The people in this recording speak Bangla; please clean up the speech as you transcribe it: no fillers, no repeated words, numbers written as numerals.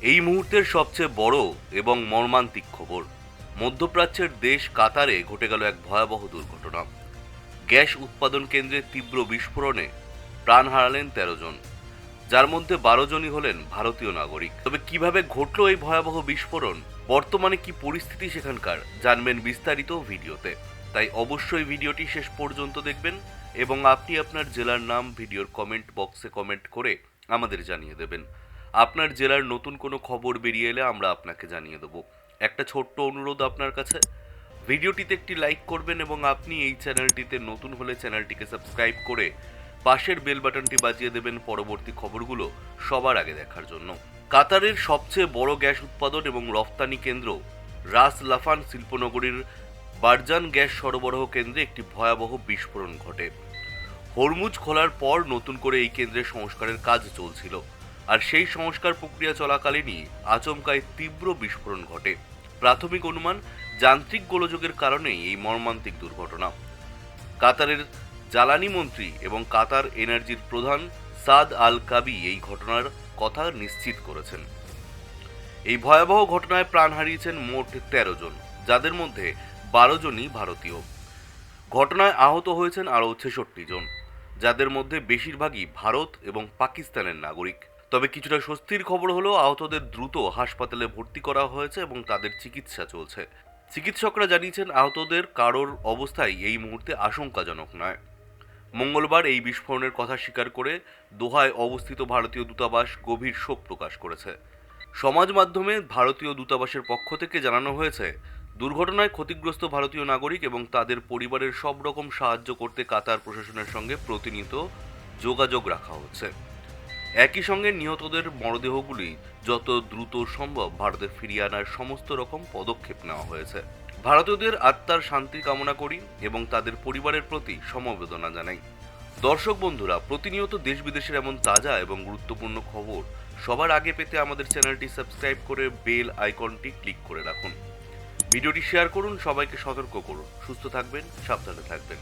এই মুহূর্তের সবচেয়ে বড় এবং মর্মান্তিক খবর, মধ্যপ্রাচ্যের দেশ কাতারে ঘটে গেল এক ভয়াবহ দুর্ঘটনা। গ্যাস উৎপাদন কেন্দ্রে তীব্র বিস্ফোরণে প্রাণ হারালেন ১৩ জন, যার মধ্যে ১২ জনই হলেন ভারতীয় নাগরিক। তবে কিভাবে ঘটল এই ভয়াবহ বিস্ফোরণ, বর্তমানে কি পরিস্থিতি সেখানকার, জানবেন বিস্তারিত ভিডিওতে। তাই অবশ্যই ভিডিওটি শেষ পর্যন্ত দেখবেন এবং আপনি আপনার জেলার নাম ভিডিওর কমেন্ট বক্সে কমেন্ট করে আমাদের জানিয়ে দেবেন। আপনার জেলার নতুন কোনো খবর বেরিয়ে এলে আমরা আপনাকে জানিয়ে দেবো। একটা ছোট্ট অনুরোধ আপনার কাছে, ভিডিওটিতে একটি লাইক করবেন এবং আপনি এই চ্যানেলটিতে নতুন হলে চ্যানেলটিকে সাবস্ক্রাইব করে পাশের বেল বাটনটি বাজিয়ে দেবেন পরবর্তী খবরগুলো সবার আগে দেখার জন্য। কাতারের সবচেয়ে বড় গ্যাস উৎপাদন এবং রফতানি কেন্দ্র রাস লাফান শিল্পনগরীর বারজান গ্যাস সরবরাহ কেন্দ্রে একটি ভয়াবহ বিস্ফোরণ ঘটে। হরমুজ খোলার পর নতুন করে এই কেন্দ্রের সংস্কারের কাজ চলছিল, আর সেই সংস্কার প্রক্রিয়া চলাকালীনই আচমকায় তীব্র বিস্ফোরণ ঘটে। প্রাথমিক অনুমান, যান্ত্রিক গোলযোগের কারণেই এই মর্মান্তিক দুর্ঘটনা। কাতারের জ্বালানি মন্ত্রী এবং কাতার এনার্জির প্রধান সাদ আল কাবি এই ঘটনার কথা নিশ্চিত করেছেন। এই ভয়াবহ ঘটনায় প্রাণ হারিয়েছেন মোট ১৩ জন, যাদের মধ্যে ১২ জনই ভারতীয়। ঘটনায় আহত হয়েছেন আরও ৬৬ জন, যাদের মধ্যে বেশিরভাগই ভারত এবং পাকিস্তানের নাগরিক। তবে কিছুটা স্বস্তির খবর হলো, আহতদের দ্রুত হাসপাতালে ভর্তি করা হয়েছে এবং তাদের চিকিৎসা চলছে। চিকিৎসকরা জানিয়েছেন আহতদের কারোর অবস্থায় এই মুহূর্তে আশঙ্কাজনক নয়। মঙ্গলবার এই বিস্ফোরণের কথা স্বীকার করে দোহায় অবস্থিত ভারতীয় দূতাবাস গভীর শোক প্রকাশ করেছে। সমাজ মাধ্যমে ভারতীয় দূতাবাসের পক্ষ থেকে জানানো হয়েছে, দুর্ঘটনায় ক্ষতিগ্রস্ত ভারতীয় নাগরিক এবং তাদের পরিবারের সব রকম সাহায্য করতে কাতার প্রশাসনের সঙ্গে প্রতিনিয়ত যোগাযোগ রাখা হচ্ছে। একই সঙ্গে নিহতদের মরদেহগুলি যত দ্রুত সম্ভব ভারতে ফিরিয়ে আনার সমস্ত রকম পদক্ষেপ নেওয়া হয়েছে। ভারতীয়দের আত্মার শান্তি কামনা করি এবং তাদের পরিবারের প্রতি সমবেদনা জানাই। দর্শক বন্ধুরা, প্রতিনিয়ত দেশ বিদেশের এমন তাজা এবং গুরুত্বপূর্ণ খবর সবার আগে পেতে আমাদের চ্যানেলটি সাবস্ক্রাইব করে বেল আইকনটি ক্লিক করে রাখুন। ভিডিওটি শেয়ার করুন, সবাইকে সতর্ক করুন। সুস্থ থাকবেন, সাবধানে থাকবেন।